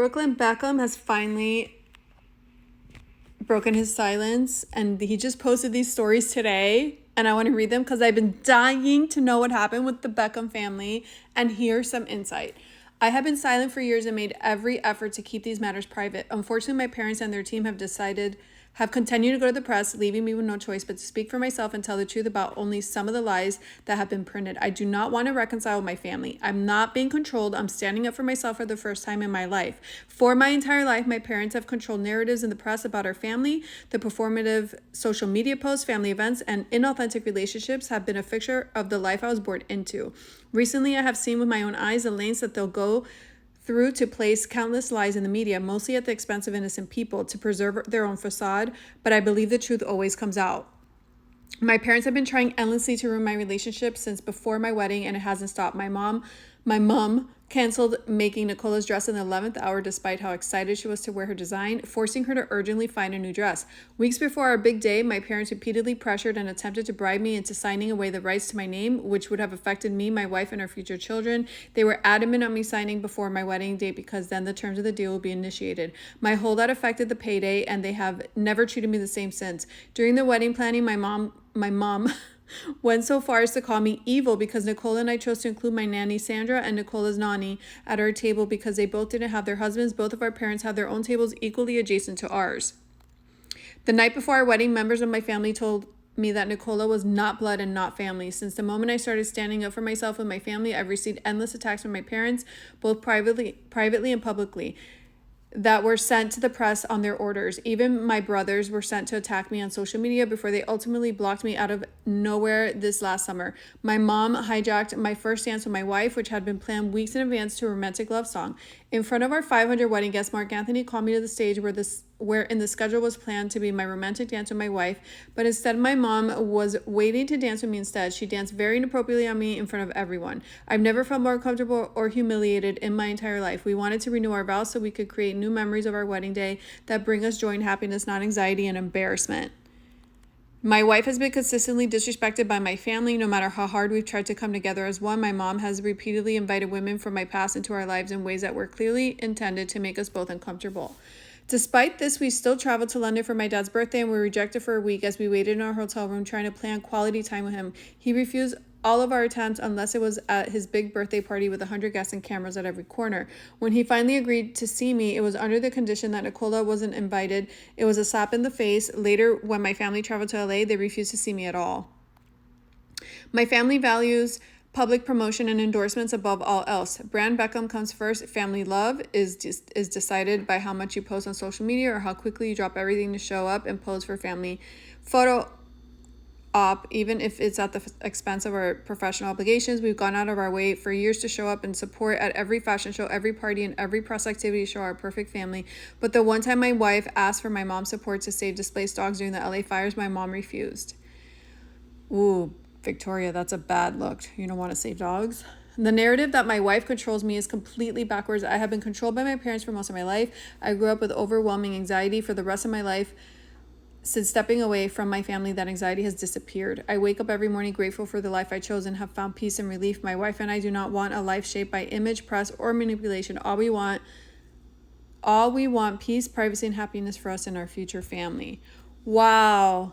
Brooklyn Beckham has finally broken his silence, and he just posted these stories today, and I want to read them because I've been dying to know what happened with the Beckham family and hear some insight. I have been silent for years and made every effort to keep these matters private. Unfortunately, my parents and their team have continued to go to the press, leaving me with no choice but to speak for myself and tell the truth about only some of the lies that have been printed. I do not want to reconcile with my family. I'm not being controlled. I'm standing up for myself for the first time in my life. For my entire life, my parents have controlled narratives in the press about our family. The performative social media posts, family events, and inauthentic relationships have been a fixture of the life I was born into. Recently, I have seen with my own eyes the lengths that they'll go through to place countless lies in the media, mostly at the expense of innocent people, to preserve their own facade, but I believe the truth always comes out. My parents have been trying endlessly to ruin my relationship since before my wedding, and it hasn't stopped. My mom canceled making Nicola's dress in the 11th hour despite how excited she was to wear her design, forcing her to urgently find a new dress. Weeks before our big day, my parents repeatedly pressured and attempted to bribe me into signing away the rights to my name, which would have affected me, my wife, and our future children. They were adamant on me signing before my wedding date because then the terms of the deal will be initiated. My holdout affected the payday, and they have never treated me the same since. During the wedding planning, my mom went so far as to call me evil because Nicola and I chose to include my nanny Sandra and Nicola's nanny at our table because they both didn't have their husbands. Both of our parents had their own tables equally adjacent to ours. The night before our wedding, members of my family told me that Nicola was not blood and not family. Since the moment I started standing up for myself and my family, I've received endless attacks from my parents, both privately and publicly, that were sent to the press on their orders. Even my brothers were sent to attack me on social media before they ultimately blocked me out of nowhere this last summer. My mom hijacked my first dance with my wife, which had been planned weeks in advance, to a romantic love song. In front of our 500 wedding guests, Mark Anthony called me to the stage where in the schedule was planned to be my romantic dance with my wife, but instead my mom was waiting to dance with me instead. She danced very inappropriately on me in front of everyone. I've never felt more comfortable or humiliated in my entire life. We wanted to renew our vows so we could create new memories of our wedding day that bring us joy and happiness, not anxiety and embarrassment. My wife has been consistently disrespected by my family. No matter how hard we've tried to come together as one, my mom has repeatedly invited women from my past into our lives in ways that were clearly intended to make us both uncomfortable. Despite this, we still traveled to London for my dad's birthday and were rejected for a week as we waited in our hotel room trying to plan quality time with him. He refused all of our attempts unless it was at his big birthday party with 100 guests and cameras at every corner. When he finally agreed to see me, it was under the condition that Nicola wasn't invited. It was a slap in the face. Later, when my family traveled to LA, they refused to see me at all. My family values public promotion and endorsements above all else. Brand Beckham comes first. Family love is decided by how much you post on social media or how quickly you drop everything to show up and pose for family photo op, even if it's at the expense of our professional obligations. We've gone out of our way for years to show up and support at every fashion show, every party, and every press activity to show our perfect family. But the one time my wife asked for my mom's support to save displaced dogs during the LA fires, my mom refused. Ooh, Victoria, that's a bad look. You don't want to save dogs? The narrative that my wife controls me is completely backwards. I have been controlled by my parents for most of my life. I grew up with overwhelming anxiety for the rest of my life. Since stepping away from my family, that anxiety has disappeared. I wake up every morning grateful for the life I chose and have found peace and relief. My wife and I do not want a life shaped by image, press, or manipulation. All we want peace, privacy, and happiness for us and our future family. Wow.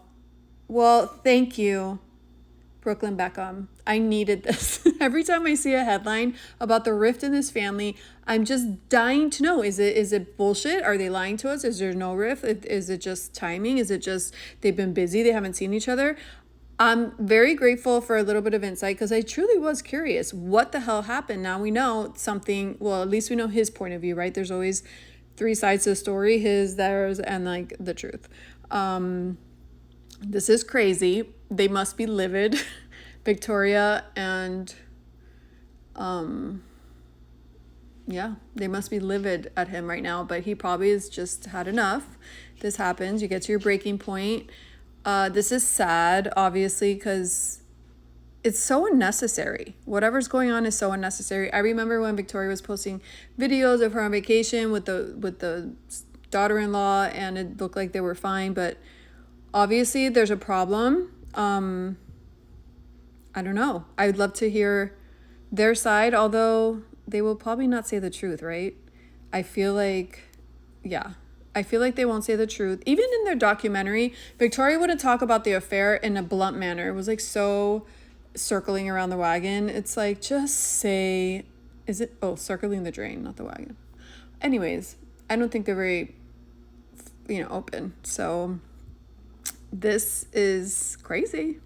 Well, thank you, Brooklyn Beckham. I needed this. Every time I see a headline about the rift in this family, I'm just dying to know, is it bullshit? Are they lying to us? Is there no rift? Is it just timing? Is it just they've been busy, they haven't seen each other? I'm very grateful for a little bit of insight because I truly was curious. What the hell happened? Now we know something, well, at least we know his point of view, right? There's always three sides to the story, his, theirs, and like the truth. This is crazy. They must be livid. Victoria and they must be livid at him right now, but he probably has just had enough. This happens. You get to your breaking point. This is sad, obviously, because it's so unnecessary. Whatever's going on is so unnecessary. I remember when Victoria was posting videos of her on vacation with the daughter-in-law, and it looked like they were fine, but obviously there's a problem. I don't know. I'd love to hear their side, although they will probably not say the truth, right? I feel like, yeah, I feel like they won't say the truth. Even in their documentary, Victoria wouldn't talk about the affair in a blunt manner. It was like so circling around the wagon. It's like, just say, is it, oh, circling the drain, not the wagon. Anyways, I don't think they're very, open. So this is crazy.